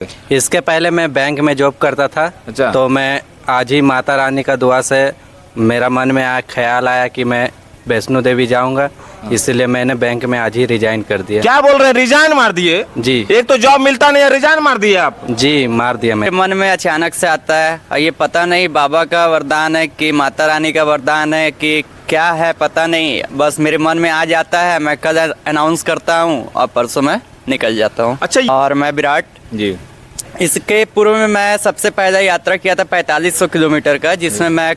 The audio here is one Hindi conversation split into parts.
इसके पहले मैं बैंक में जॉब करता था। अच्छा। तो मैं आज ही माता रानी का दुआ से मेरा मन में ख्याल आया कि मैं वैष्णो देवी जाऊंगा, इसलिए मैंने बैंक में आज ही रिजाइन कर दिया। क्या बोल रहे हैं, रिजाइन मार दिए? जी। एक तो जॉब मिलता नहीं है, रिजाइन मार दिए आप? जी, मार दिया मैं। मन में अचानक से आता है और ये पता नहीं बाबा का वरदान है कि माता रानी का वरदान है कि क्या है पता नहीं, बस मेरे मन में आ जाता है। मैं कल अनाउंस करता हूँ और परसों मैं निकल जाता हूँ। अच्छा। और मैं विराट जी। इसके पूर्व में मैं सबसे पहले यात्रा किया था 4500 किलोमीटर का, जिसमें मैं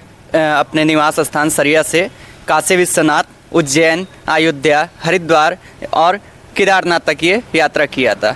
अपने निवास स्थान सरिया से काशी विश्वनाथ, उज्जैन, अयोध्या, हरिद्वार और केदारनाथ तक ये यात्रा किया था।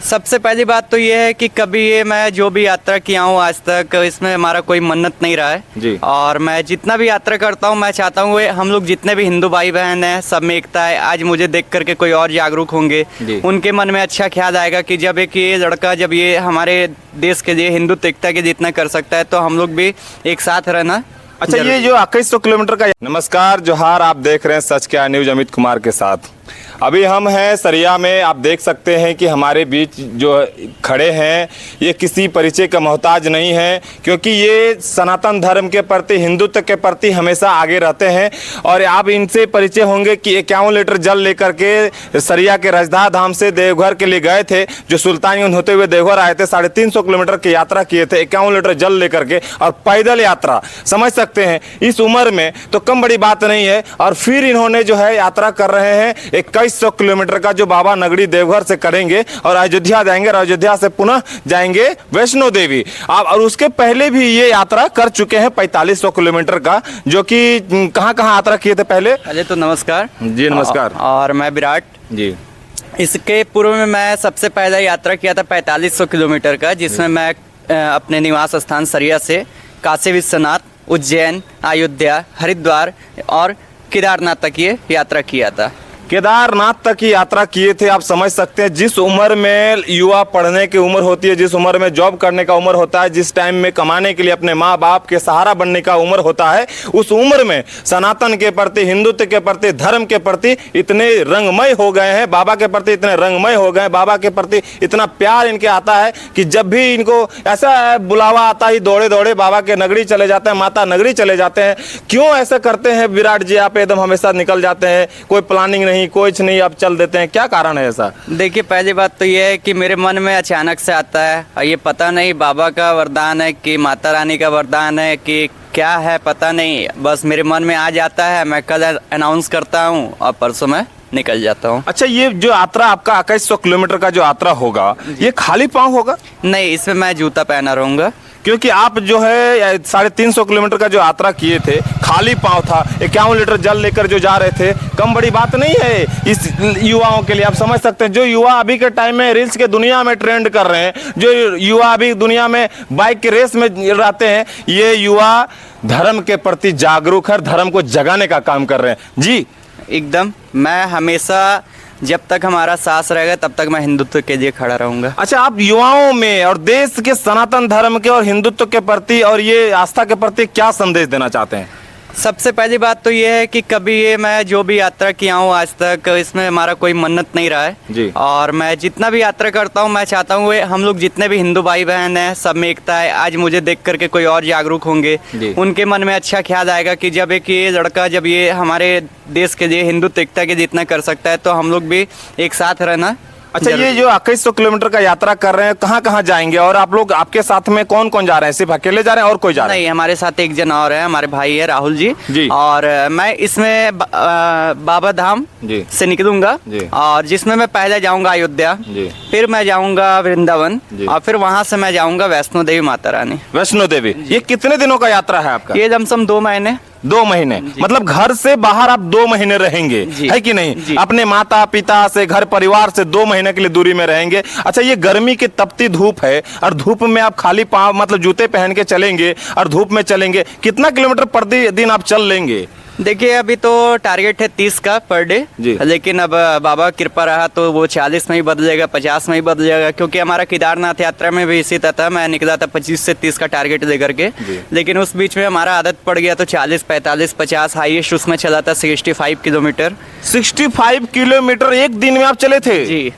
सबसे पहली बात तो ये है कि कभी ये मैं जो भी यात्रा किया हूँ आज तक, इसमें हमारा कोई मन्नत नहीं रहा है जी। और मैं जितना भी यात्रा करता हूँ मैं चाहता हूँ हम लोग जितने भी हिंदू भाई बहन हैं सब में एकता है। आज मुझे देख करके कोई और जागरूक होंगे, उनके मन में अच्छा ख्याल आएगा कि जब एक ये लड़का जब ये हमारे देश के लिए हिंदुत्व एकता के जितना कर सकता है तो हम लोग भी एक साथ रहना। अच्छा, ये जो 2100 किलोमीटर का। नमस्कार, जोहार, आप देख रहे हैं सच क्या न्यूज अमित कुमार के साथ। अभी हम हैं सरिया में। आप देख सकते हैं कि हमारे बीच जो खड़े हैं ये किसी परिचय का मोहताज नहीं है, क्योंकि ये सनातन धर्म के प्रति, हिंदुत्व के प्रति हमेशा आगे रहते हैं। और आप इनसे परिचय होंगे कि 51 लीटर जल लेकर के सरिया के राजधाम धाम से देवघर के लिए गए थे। जो सुल्तानगंज होते हुए देवघर आए थे, 350 किलोमीटर की यात्रा किए थे 51 लीटर जल लेकर के, और पैदल यात्रा। समझ सकते हैं इस उम्र में तो कम बड़ी बात नहीं है। और फिर इन्होंने जो है यात्रा कर रहे हैं 2100 किलोमीटर का, जो बाबा नगरी देवघर से करेंगे और अयोध्या जाएंगे और अयोध्या से पुनः जाएंगे वैष्णो देवी। आप और उसके पहले भी ये यात्रा कर चुके हैं 4500 किलोमीटर का, जो कि कहाँ कहाँ यात्रा किए थे पहले? पहले तो नमस्कार जी। नमस्कार। और मैं विराट जी। इसके पूर्व में मैं सबसे पहले यात्रा किया था 4500 किलोमीटर का, जिसमें मैं अपने निवास स्थान सरिया से काशी विश्वनाथ, उज्जैन, अयोध्या, हरिद्वार और केदारनाथ तक ये यात्रा किया था। केदारनाथ तक की यात्रा किए थे। आप समझ सकते हैं जिस उम्र में युवा पढ़ने की उम्र होती है, जिस उम्र में जॉब करने का उम्र होता है, जिस टाइम में कमाने के लिए अपने माँ बाप के सहारा बनने का उम्र होता है, उस उम्र में सनातन के प्रति, हिंदुत्व के प्रति, धर्म के प्रति इतने रंगमय हो गए हैं, बाबा के प्रति इतने रंगमय हो गए, बाबा के प्रति इतना प्यार इनके आता है कि जब भी इनको ऐसा बुलावा आता ही दौड़े दौड़े बाबा के नगरी चले जाते हैं, माता नगरी चले जाते हैं। क्यों ऐसा करते हैं विराट जी? आप एकदम हमेशा निकल जाते हैं, कोई प्लानिंग नहीं, कुछ नहीं, आप चल देते हैं, क्या कारण है ऐसा? देखिए, पहली बात तो ये है कि मेरे मन में अचानक से आता है और ये पता नहीं बाबा का वरदान है कि माता रानी का वरदान है कि क्या है पता नहीं, बस मेरे मन में आ जाता है। मैं कल अनाउंस करता हूँ और परसों मैं निकल जाता हूँ। अच्छा, ये जो यात्रा आपका 2100 किलोमीटर का जो यात्रा होगा, ये खाली पांव होगा? नहीं, इसमें मैं जूता पहना रहूंगा, क्योंकि आप जो है 350 किलोमीटर का जो यात्रा किए थे खाली पांव था, 51 लीटर जल लेकर जो जा रहे थे, कम बड़ी बात नहीं है इस युवाओं के लिए। आप समझ सकते हैं जो युवा अभी के टाइम में रील्स के दुनिया में ट्रेंड कर रहे हैं, जो युवा अभी दुनिया में बाइक के रेस में रहते हैं, ये युवा धर्म के प्रति जागरूक है, धर्म को जगाने का काम कर रहे हैं। जी एकदम। मैं हमेशा जब तक हमारा सांस रहेगा तब तक मैं हिंदुत्व के लिए खड़ा रहूंगा। अच्छा, आप युवाओं में और देश के सनातन धर्म के और हिंदुत्व के प्रति और ये आस्था के प्रति क्या संदेश देना चाहते हैं? सबसे पहली बात तो ये है कि कभी ये मैं जो भी यात्रा किया हूँ आज तक, इसमें हमारा कोई मन्नत नहीं रहा है जी। और मैं जितना भी यात्रा करता हूँ मैं चाहता हूँ हम लोग जितने भी हिंदू भाई बहन हैं सब में एकता है। आज मुझे देख करके कोई और जागरूक होंगे, उनके मन में अच्छा ख्याल आएगा कि जब एक ये लड़का जब ये हमारे देश के लिए हिंदुत्व एकता के जितना कर सकता है तो हम लोग भी एक साथ रहना। अच्छा, ये जो 2100 किलोमीटर का यात्रा कर रहे हैं, कहाँ कहाँ जाएंगे? और आप लोग, आपके साथ में कौन कौन जा रहे हैं? सिर्फ अकेले जा रहे हैं और कोई जा रहा है? नहीं, हमारे साथ एक जन और है, हमारे भाई है राहुल जी। और मैं इसमें बाबा धाम से निकलूंगा और जिसमें मैं पहले जाऊंगा अयोध्या, फिर मैं जाऊंगा वृंदावन और फिर वहां से मैं जाऊंगा वैष्णो देवी माता रानी। वैष्णो देवी, ये कितने दिनों का यात्रा है आपका? ये लमसम 2 महीने। 2 महीने, मतलब घर से बाहर आप 2 महीने रहेंगे, है कि नहीं? अपने माता पिता से, घर परिवार से 2 महीने के लिए दूरी में रहेंगे। अच्छा, ये गर्मी की तपती धूप है और धूप में आप खाली पांव, मतलब जूते पहन के चलेंगे और धूप में चलेंगे, कितना किलोमीटर प्रतिदिन आप चल लेंगे? देखिए, अभी तो टारगेट है 30 का पर डे, लेकिन अब बाबा कृपा रहा तो वो 40 में ही बदलेगा, 50 में ही बदलेगा, क्योंकि हमारा केदारनाथ यात्रा में भी इसी था। मैं निकला था 25 से 30 का टारगेट लेकर के, लेकिन उस बीच में हमारा आदत पड़ गया तो 40, 45, 50, हाईएस्ट उसमें चला था 65 किलोमीटर। 65 किलोमीटर एक दिन में आप चले थे? जी।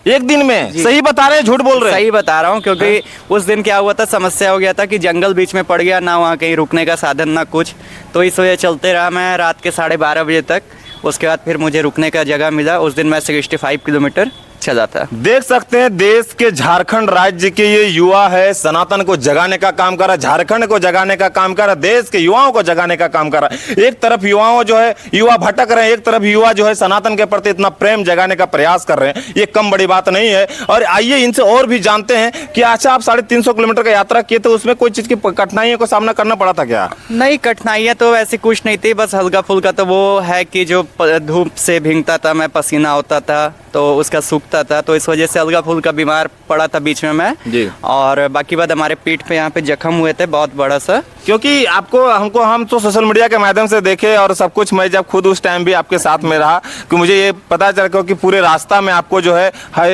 एक दिन में? सही बता रहे हैं, झूठ बोल रहे हैं? सही बता रहा हूँ, क्योंकि उस दिन क्या हुआ था, समस्या हो गया था कि जंगल बीच में पड़ गया, ना वहाँ कहीं रुकने का साधन ना कुछ, तो इस वजह चलते रहा मैं रात के 12:30 बजे तक। उसके बाद फिर मुझे रुकने का जगह मिला। उस दिन मैं 65 किलोमीटर चला था। देख सकते हैं देश के झारखंड राज्य के ये युवा है, सनातन को जगाने का काम कर रहा है, झारखंड को जगाने का काम कर रहा है, देश के युवाओं को जगाने का काम कर रहा है। एक तरफ युवाओं जो है युवा भटक रहे हैं, एक तरफ युवा जो है सनातन के प्रति इतना प्रेम जगाने का प्रयास कर रहे हैं, ये कम बड़ी बात नहीं है। और आइए इनसे और भी जानते हैं कि अच्छा आप 350 किलोमीटर का यात्रा किए, तो उसमें कोई चीज की कठिनाइयों का सामना करना पड़ा था क्या? नहीं, कठिनाइयाँ तो ऐसी कुछ नहीं थी, बस हल्का फुल्का तो वो है कि जो धूप से भीगता था मैं, पसीना होता था तो उसका सूखता था, तो इस वजह से हल्का फुल्का बीमार पड़ा था बीच में मैं जी। और बाकी बात हमारे पीठ पे यहाँ पे जख्म हुए थे बहुत बड़ा सा। क्योंकि हम तो सोशल मीडिया के माध्यम से देखे और सब कुछ, मैं जब खुद उस टाइम भी आपके साथ में रहा कि मुझे ये पता चला, क्योंकि पूरे रास्ता में आपको जो है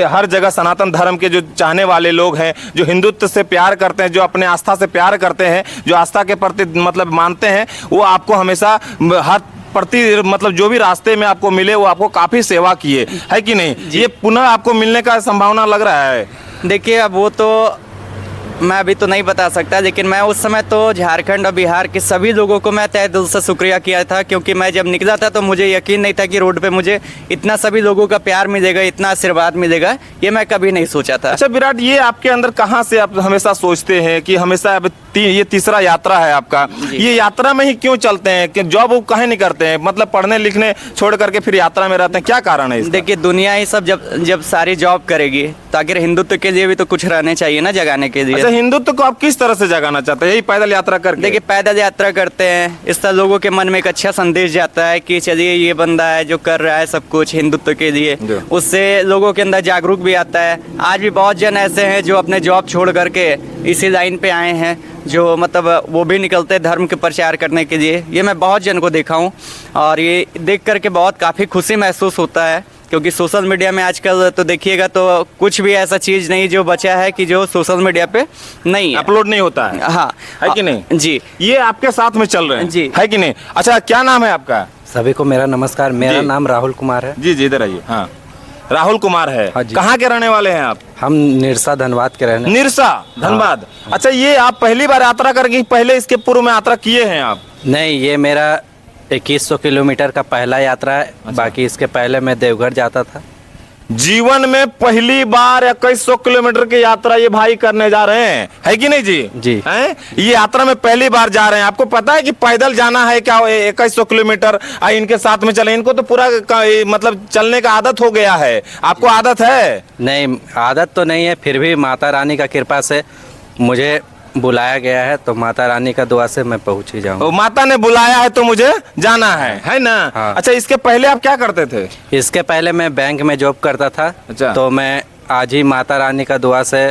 हर जगह सनातन धर्म के जो चाहने वाले लोग हैं, जो हिंदुत्व से प्यार करते हैं, जो अपने आस्था से प्यार करते हैं, जो आस्था के प्रति मतलब मानते हैं, वो आपको हमेशा हर प्रति मतलब जो भी रास्ते में आपको मिले वो आपको काफी सेवा किए, है कि नहीं? ये पुनः आपको मिलने का संभावना लग रहा है? देखिए, अब वो तो मैं अभी तो नहीं बता सकता, लेकिन मैं उस समय तो झारखंड और बिहार के सभी लोगों को मैं तहे दिल से शुक्रिया किया था, क्योंकि मैं जब निकला था तो मुझे यकीन नहीं था कि रोड पे मुझे इतना सभी लोगों का प्यार मिलेगा, इतना आशीर्वाद मिलेगा, ये मैं कभी नहीं सोचा था। अच्छा विराट, ये आपके अंदर कहाँ से आप हमेशा सोचते हैं कि हमेशा अब ये तीसरा यात्रा है आपका, ये यात्रा में ही क्यों चलते हैं कि जॉब वो कहीं नहीं करते हैं, मतलब पढ़ने लिखने छोड़ करके फिर यात्रा में रहते हैं, क्या कारण है इसका? देखिए, दुनिया ही सब जब सारी जॉब करेगी तो आखिर हिंदुत्व के लिए भी तो कुछ रहने चाहिए ना, जगाने के लिए। अच्छा, हिंदुत्व को आप किस तरह से जगाना चाहते हैं? यही पैदल यात्रा करके? देखिए, पैदल यात्रा करते हैं, इस तरह लोगों के मन में एक अच्छा संदेश जाता है कि चलिए ये बंदा है जो कर रहा है सब कुछ हिंदुत्व के लिए, उससे लोगों के अंदर जागरूक भी आता है। आज भी बहुत जन ऐसे हैं जो अपने जॉब छोड़ करके इसी लाइन पे आए हैं, जो मतलब वो भी निकलते हैं धर्म के प्रचार करने के लिए। ये मैं बहुत जन को देखा हूँ और ये देख करके बहुत काफ़ी खुशी महसूस होता है, क्योंकि सोशल मीडिया में आजकल तो देखिएगा तो कुछ भी ऐसा चीज़ नहीं जो बचा है कि जो सोशल मीडिया पे नहीं है, अपलोड नहीं होता है। हाँ, है कि नहीं? जी, ये आपके साथ में चल रहे हैं जी, है कि नहीं? अच्छा, क्या नाम है आपका? सभी को मेरा नमस्कार, मेरा जी। नाम राहुल कुमार है। जी जी, इधर आइए। हाँ, राहुल कुमार है। हाँ जी। कहाँ के रहने वाले हैं आप? हम निरसा धनबाद के रहने। निरसा धनबाद। अच्छा, ये आप पहली बार यात्रा करके, पहले इसके पूर्व में यात्रा किए हैं आप? नहीं, ये मेरा 2100 किलोमीटर का पहला यात्रा है। बाकी इसके पहले मैं देवघर जाता था। जीवन में पहली बार 2100 किलोमीटर की यात्रा ये भाई करने जा रहे हैं, है कि नहीं जी? जी। हैं? ये यात्रा में पहली बार जा रहे हैं। आपको पता है कि पैदल जाना है क्या 2100 किलोमीटर? इनके साथ में चले, इनको तो पूरा मतलब चलने का आदत हो गया है। आपको आदत है? नहीं, आदत तो नहीं है, फिर भी माता रानी का कृपा से मुझे बुलाया गया है, तो माता रानी का दुआ से मैं पहुंच ही जाऊंगा। माता ने बुलाया है तो मुझे जाना है ना? हाँ। अच्छा, इसके पहले आप क्या करते थे? इसके पहले मैं बैंक में जॉब करता था। अच्छा। तो मैं आज ही माता रानी का दुआ से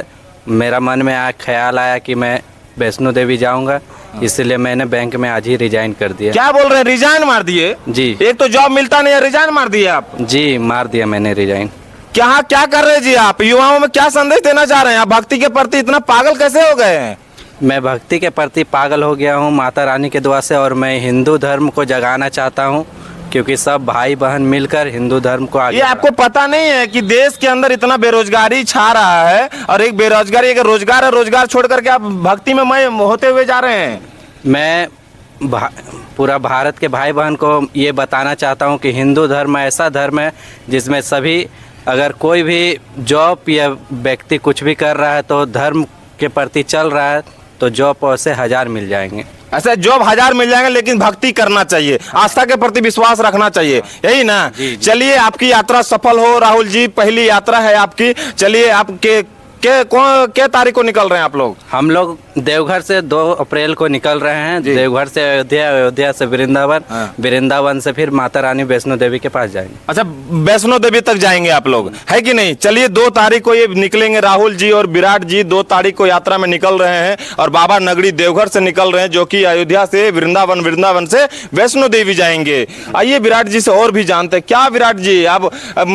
मेरा मन में ख्याल आया कि मैं वैष्णो देवी जाऊंगा, इसलिए मैंने बैंक में आज ही रिजाइन कर दिया। क्या बोल रहे हैं, रिजाइन मार दिए? जी। एक तो जॉब मिलता नहीं है, रिजाइन मार दिए आप? जी, मार दिया मैंने रिजाइन। क्या कर रहे हैं जी आप? युवाओं में क्या संदेश देना चाह रहे हैं आप? भक्ति के प्रति इतना पागल कैसे हो गए हैं? मैं भक्ति के प्रति पागल हो गया हूँ माता रानी के दुआ से, और मैं हिंदू धर्म को जगाना चाहता हूँ, क्योंकि सब भाई बहन मिलकर हिंदू धर्म को आगे। ये आपको पता नहीं है कि देश के अंदर इतना बेरोजगारी छा रहा है, और एक बेरोजगारी, एक रोजगार है, रोजगार छोड़ करके आप भक्ति में मय होते हुए जा रहे हैं। मैं पूरा भारत के भाई बहन को ये बताना चाहता हूँ कि हिंदू धर्म ऐसा धर्म है जिसमें सभी, अगर कोई भी जॉब या व्यक्ति कुछ भी कर रहा है तो धर्म के प्रति चल रहा है, तो जॉब से 1000 मिल जाएंगे। ऐसा जॉब 1000 मिल जाएंगे, लेकिन भक्ति करना चाहिए, आस्था के प्रति विश्वास रखना चाहिए, यही ना? चलिए, आपकी यात्रा सफल हो राहुल जी। पहली यात्रा है आपकी। चलिए, आपके क्या तारीख को निकल रहे हैं आप लोग? हम लोग देवघर से 2 अप्रैल को निकल रहे हैं। देवघर से अयोध्या, अयोध्या से वृंदावन, वृंदावन से फिर माता रानी वैष्णो देवी के पास जाएंगे। अच्छा, वैष्णो देवी तक जाएंगे आप लोग, है कि नहीं? चलिए, 2 तारीख को ये निकलेंगे राहुल जी और विराट जी। 2 तारीख को यात्रा में निकल रहे हैं और बाबा नगरी देवघर से निकल रहे हैं, जो कि अयोध्या से वृंदावन, वृंदावन से वैष्णो देवी जाएंगे। आइए विराट जी से और भी जानते हैं। क्या विराट जी, अब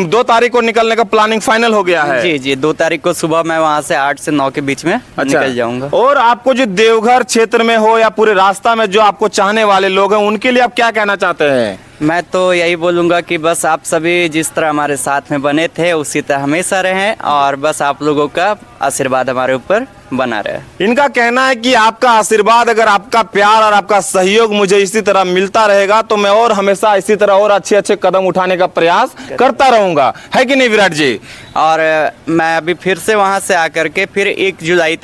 2 तारीख को निकलने का प्लानिंग फाइनल हो गया है? जी जी, 2 तारीख को सुबह मैं वहाँ से 8 से 9 के बीच में निकल जाऊंगा। और आपको जो देवघर क्षेत्र में हो या पूरे रास्ता में जो आपको चाहने वाले लोग हैं, उनके लिए आप क्या कहना चाहते हैं? मैं तो यही बोलूँगा कि बस आप सभी जिस तरह हमारे साथ में बने थे उसी तरह हमेशा रहें और बस आप लोगों का आशीर्वाद हमारे ऊपर बना रहे। इनका कहना है कि आपका आशीर्वाद, अगर आपका प्यार और आपका सहयोग मुझे इसी तरह मिलता रहेगा तो मैं और हमेशा इसी तरह और अच्छे अच्छे कदम उठाने का प्रयास करता रहूंगा, है कि नहीं विराट जी? और मैं अभी फिर से वहाँ से आकर के फिर 1 जुलाई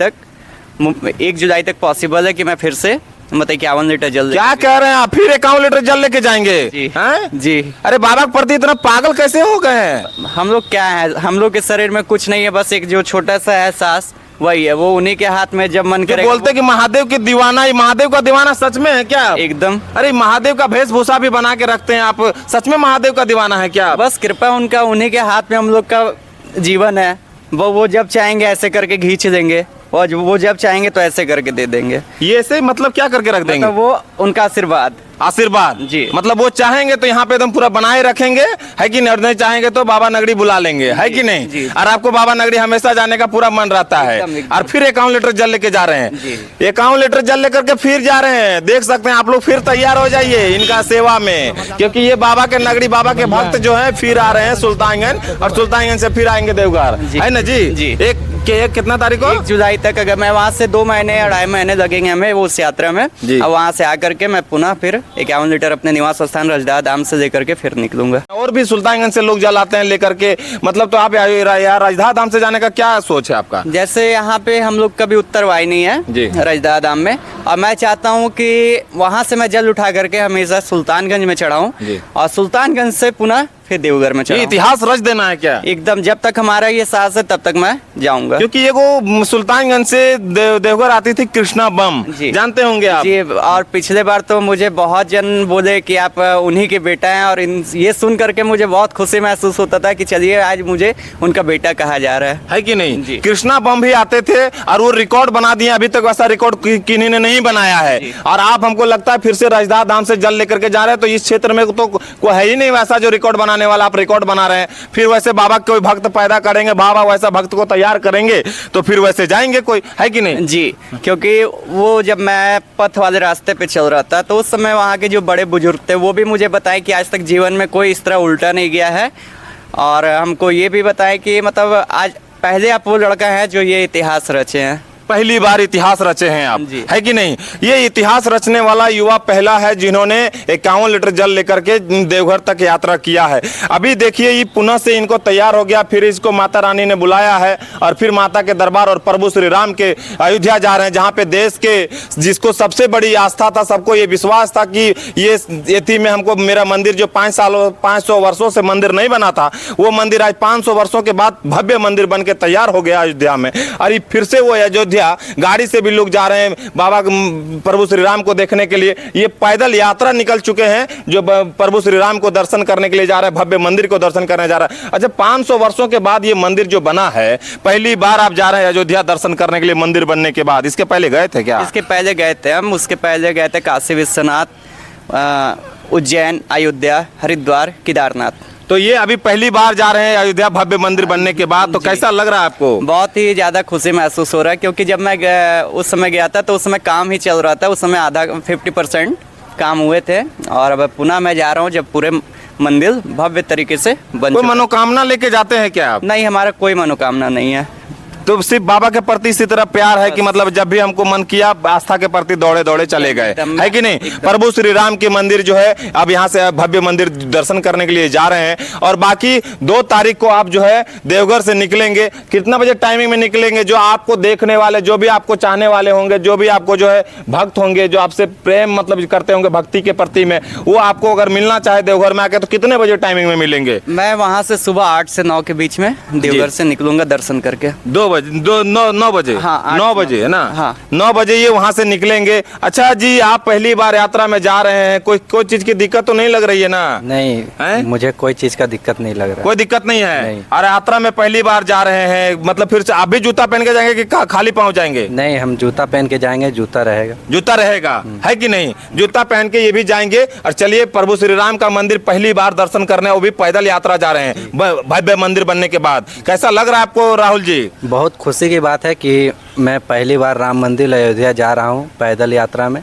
तक पॉसिबल है कि मैं फिर से मतलब 51 लीटर जल क्या कह रहे हैं आप? फिर 51 लीटर जल लेके जाएंगे? जी हैं? जी। अरे बाबा के प्रति इतना पागल कैसे हो गए हैं? हम लोग क्या है, हम लोग के शरीर में कुछ नहीं है, बस एक जो छोटा सा एहसास वही है, वो उन्हीं के हाथ में जब मन करे। बोलते कि महादेव के दीवाना, ये महादेव का दीवाना सच में है क्या? एकदम। अरे महादेव का वेशभूषा भी बना के रखते हैं आप, सच में महादेव का दीवाना है क्या? बस कृपा उनका, उन्हीं के हाथ में हम लोग का जीवन है। वो जब चाहेंगे ऐसे करके खींच देंगे और वो जब चाहेंगे तो ऐसे करके दे देंगे। ये ऐसे मतलब क्या करके रख देंगे? मतलब वो उनका आशीर्वाद जी। मतलब वो चाहेंगे तो यहाँ पे एकदम पूरा बनाए रखेंगे, है कि नहीं? और नहीं चाहेंगे तो बाबा नगरी बुला लेंगे, है कि नहीं? जी। और आपको बाबा नगरी हमेशा जाने का पूरा मन रहता है। एकदम। और फिर 51 लीटर जल लेके जा रहे हैं। 51 लीटर जल लेकर के फिर जा रहे हैं। देख सकते हैं आप लोग, फिर तैयार हो जाइए इनका सेवा में, क्योंकि ये बाबा के नगरी, बाबा के भक्त जो है फिर आ रहे हैं सुल्तानगंज, और सुल्तानगंज से फिर आएंगे देवघर, है ना जी? एक कितना तारीख को? 1 जुलाई तक। अगर मैं वहाँ से 2 महीने 2.5 महीने लगेंगे हमें वो उस यात्रा में। और वहाँ से आकर के मैं पुनः फिर 51 लीटर अपने निवास स्थान रजदा धाम से लेकर के फिर निकलूंगा। और भी सुल्तानगंज से लोग जल आते हैं लेकर के, मतलब तो आप यार रजदा धाम से जाने का क्या सोच है आपका? जैसे यहाँ पे हम लोग कभी उत्तरवाही नहीं है रजदा धाम में, और मैं चाहता हूँ कि वहाँ से मैं जल उठा करके हमेशा सुल्तानगंज में चढ़ाऊँ और सुल्तानगंज से पुनः फिर देवघर में चढ़ाऊं। इतिहास रच देना है क्या? एकदम, जब तक हमारा ये सांस है तब तक मैं जाऊंगा। क्योंकि ये वो सुल्तानगंज से देवघर आती थी कृष्णा बम, जानते होंगे आप जी। और पिछले बार तो मुझे बहुत जन बोले कि आप उन्हीं के बेटा हैं, और ये सुन करके मुझे बहुत खुशी महसूस होता था कि चलिए आज मुझे उनका बेटा कहा जा रहा है कि नहीं? कृष्णा बम भी आते थे और वो रिकॉर्ड बना दिए, अभी तक वैसा रिकॉर्ड किन्हीं ने नहीं बनाया है। और आप, हमको लगता है फिर से रजदा धाम से जल लेकर के जा रहे हैं, तो इस क्षेत्र में तो कोई है ही नहीं वैसा जो रिकॉर्ड बनाने वाला। आप रिकॉर्ड बना रहे हैं, फिर वैसे बाबा कोई भक्त पैदा करेंगे, बाबा वैसा भक्त को तैयार करेंगे तो फिर वैसे जाएंगे कोई, है कि नहीं जी? क्योंकि वो जब मैं पथ वाले रास्ते पे चल रहा था तो उस समय वहाँ के जो बड़े बुजुर्ग थे वो भी मुझे बताए कि आज तक जीवन में कोई इस तरह उल्टा नहीं गया है, और हमको ये भी बताए कि मतलब आज पहले आप वो लड़का है जो ये इतिहास रचे हैं, पहली बार इतिहास रचे हैं आप, है कि नहीं? ये इतिहास रचने वाला युवा पहला है जिन्होंने 51 लीटर जल लेकर के देवघर तक यात्रा किया है। अभी देखिए ये पुनः से इनको तैयार हो गया, फिर इसको माता रानी ने बुलाया है और फिर माता के दरबार और प्रभु श्री राम के अयोध्या जा रहे हैं, जहाँ पे देश के जिसको सबसे बड़ी आस्था था, सबको ये विश्वास था कि ये थी में हमको मेरा मंदिर जो 500 वर्षों से मंदिर नहीं बना था, वो मंदिर आज 500 वर्षों के बाद भव्य मंदिर बन के तैयार हो गया अयोध्या में। और ये फिर से वो अयोध्या गाड़ी से भी लोग जा रहे हैं बाबा प्रभु श्री राम को देखने के लिए। ये पैदल यात्रा निकल चुके हैं जो प्रभु श्री राम को दर्शन करने के लिए जा रहे हैं, भव्य मंदिर को दर्शन करने जा रहा है। अच्छा, 500 वर्षों के बाद ये मंदिर जो बना है, पहली बार आप जा रहे हैं अयोध्या दर्शन करने के लिए मंदिर बनने के बाद? इसके पहले गए थे क्या? इसके पहले गए थे हम, उसके पहले गए थे काशी विश्वनाथ, उज्जैन, अयोध्या, हरिद्वार, केदारनाथ। तो ये अभी पहली बार जा रहे हैं अयोध्या भव्य मंदिर बनने के बाद, तो कैसा लग रहा है आपको? बहुत ही ज़्यादा खुशी महसूस हो रहा है, क्योंकि जब मैं उस समय गया था तो उस समय काम ही चल रहा था, उस समय आधा 50% काम हुए थे, और अब पुनः मैं जा रहा हूँ जब पूरे मंदिर भव्य तरीके से बन। कोई मनोकामना लेके जाते हैं क्या आप? नहीं, हमारा कोई मनोकामना नहीं है। तो सिर्फ बाबा के प्रति इसी तरह प्यार है कि मतलब जब भी हमको मन किया आस्था के प्रति दौड़े दौड़े चले गए, है कि नहीं? प्रभु श्री राम के मंदिर जो है अब यहाँ से भव्य मंदिर दर्शन करने के लिए जा रहे हैं, और बाकी 2 तारीख को आप जो है देवघर से निकलेंगे। कितना बजे टाइमिंग में निकलेंगे? जो आपको देखने वाले, जो भी आपको चाहने वाले होंगे, जो भी आपको जो है भक्त होंगे, जो आपसे प्रेम मतलब करते होंगे भक्ति के प्रति में, वो आपको अगर मिलना चाहे देवघर में आके तो कितने बजे टाइमिंग में मिलेंगे? मैं वहाँ से सुबह 8 से 9 के बीच में देवघर से निकलूंगा दर्शन करके। 9 बजे? हाँ, 9 बजे है ना? हाँ, 9 बजे ये वहाँ से निकलेंगे। अच्छा जी, आप पहली बार यात्रा में जा रहे हैं, कोई चीज की दिक्कत तो नहीं लग रही है ना? नहीं है? मुझे कोई चीज का दिक्कत नहीं लग रहा। कोई दिक्कत नहीं है? नहीं। और यात्रा में पहली बार जा रहे हैं, मतलब फिर से आप भी जूता पहन के जाएंगे कि खाली पाँव जाएंगे? नहीं, हम जूता पहन के जाएंगे, जूता रहेगा। जूता रहेगा, है कि नहीं? जूता पहन के ये भी जाएंगे। और चलिए, प्रभु श्री राम का मंदिर पहली बार दर्शन करने, वो भी पैदल यात्रा जा रहे हैं भव्य मंदिर बनने के बाद। कैसा लग रहा है आपको राहुल जी? बहुत खुशी की बात है कि मैं पहली बार राम मंदिर अयोध्या जा रहा हूँ पैदल यात्रा में।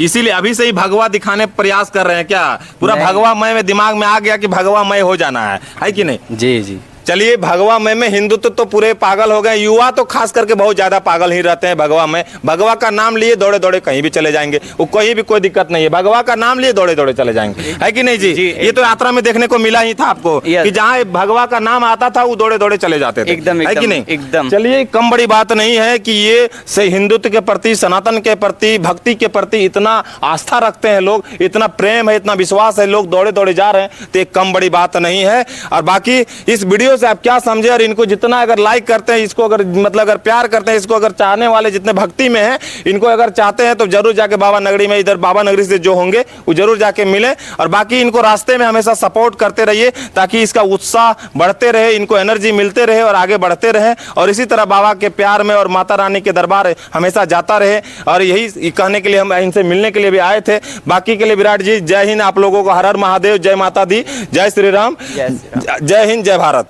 इसीलिए अभी से ही भगवा दिखाने प्रयास कर रहे हैं क्या? पूरा नहीं। भगवामय में दिमाग में आ गया कि भगवामय हो जाना है कि नहीं? जी जी। चलिए, भगवामय में हिंदुत्व तो पूरे पागल हो गए, युवा तो खास करके बहुत ज्यादा पागल ही रहते हैं भगवामय। भगवा का नाम लिए दौड़े दौड़े कहीं भी चले जाएंगे, वो कहीं भी कोई दिक्कत नहीं है, भगवा का नाम लिए दौड़े दौड़े चले जाएंगे, है कि नहीं जी? ये तो यात्रा में देखने को मिला ही था आपको कि जहाँ भगवा का नाम आता था वो दौड़े दौड़े चले जाते थे, एकदम है कि नहीं? एकदम। चलिए, कम बड़ी बात नहीं है कि ये से हिंदुत्व के प्रति, सनातन के प्रति, भक्ति के प्रति इतना आस्था रखते हैं लोग, इतना प्रेम है, इतना विश्वास है, लोग दौड़े दौड़े जा रहे हैं, तो एक कम बड़ी बात नहीं है। और बाकी इस वीडियो से आप क्या समझे, और इनको जितना अगर लाइक करते हैं, इसको अगर मतलब अगर प्यार करते हैं, इसको अगर चाहने वाले जितने भक्ति में हैं, इनको अगर चाहते हैं तो जरूर जाके बाबा नगरी में, इधर बाबा नगरी से जो होंगे वो जरूर जाके मिले। और बाकी इनको रास्ते में हमेशा सपोर्ट करते रहिए ताकि इसका उत्साह बढ़ते रहे, इनको एनर्जी मिलते रहे और आगे बढ़ते रहे, और इसी तरह बाबा के प्यार में और माता रानी के दरबार हमेशा जाता रहे। और यही कहने के लिए हम इनसे मिलने के लिए भी आए थे। बाकी के लिए विराट जी, जय हिंद। आप लोगों को हर हर महादेव, जय माता दी, जय श्री राम, जय हिंद, जय भारत।